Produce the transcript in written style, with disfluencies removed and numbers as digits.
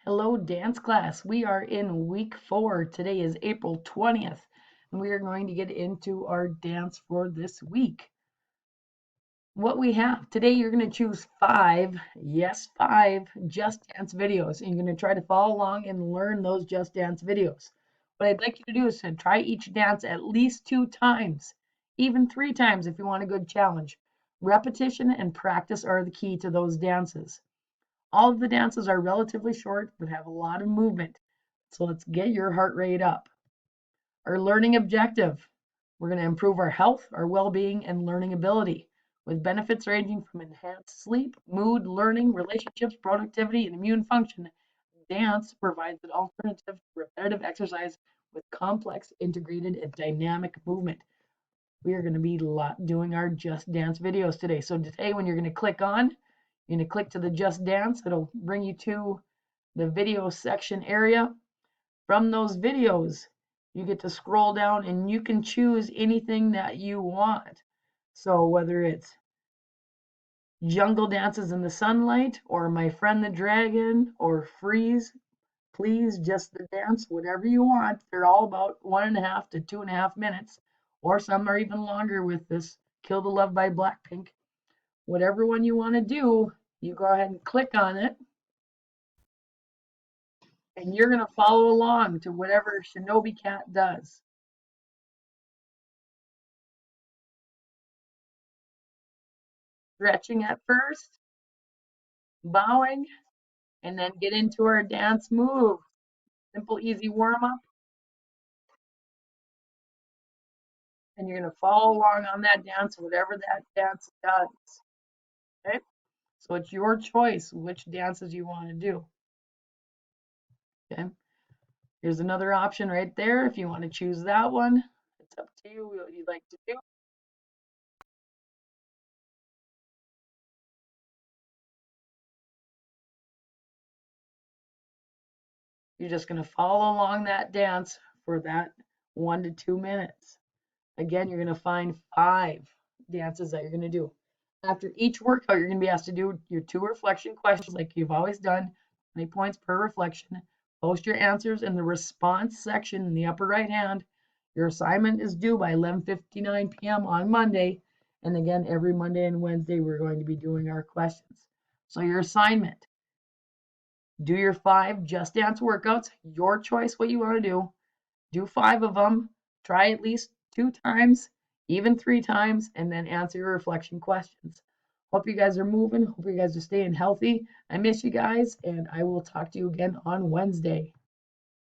Hello, dance class. We are in week 4. Today is April 20th, and we are going to get into our dance for this week. What we have today, you're going to choose 5, yes, 5 Just Dance videos, and you're going to try to follow along and learn those Just Dance videos. What I'd like you to do is to try each dance at least 2 times, even 3 times if you want a good challenge. Repetition and practice are the key to those dances. All of the dances are relatively short but have a lot of movement. So let's get your heart rate up. Our learning objective. We're going to improve our health, our well-being, and learning ability with benefits ranging from enhanced sleep, mood, learning, relationships, productivity, and immune function. Dance provides an alternative to repetitive exercise with complex, integrated, and dynamic movement. We are going to be doing our Just Dance videos today. So today when you're going to click on, you're going to click to the Just Dance. It'll bring you to the video section area. From those videos, you get to scroll down and you can choose anything that you want. So whether it's jungle dances in the sunlight or my friend the dragon or freeze, please, just the dance, whatever you want. They're all about 1.5 to 2.5 minutes, or some are even longer with this Kill the Love by Blackpink. Whatever one you want to do, you go ahead and click on it, and you're going to follow along to whatever Shinobi Cat does. Stretching at first, bowing, and then get into our dance move. Simple, easy warm up. And you're going to follow along on that dance, whatever that dance does. Okay? So it's your choice which dances you want to do. Okay? Here's another option right there if you want to choose that one. It's up to you what you'd like to do. You're just going to follow along that dance for that 1 to 2 minutes. Again, you're going to find 5 dances that you're going to do. After each workout, you're going to be asked to do your 2 reflection questions like you've always done, 20 points per reflection. Post your answers in the response section in the upper right hand. Your assignment is due by 11:59 p.m. on Monday. And again, every Monday and Wednesday, we're going to be doing our questions. So your assignment, do your 5 Just Dance workouts, your choice what you want to do. Do 5 of them, try at least 2 times, even 3 times, and then answer your reflection questions. Hope you guys are moving. Hope you guys are staying healthy. I miss you guys, and I will talk to you again on Wednesday.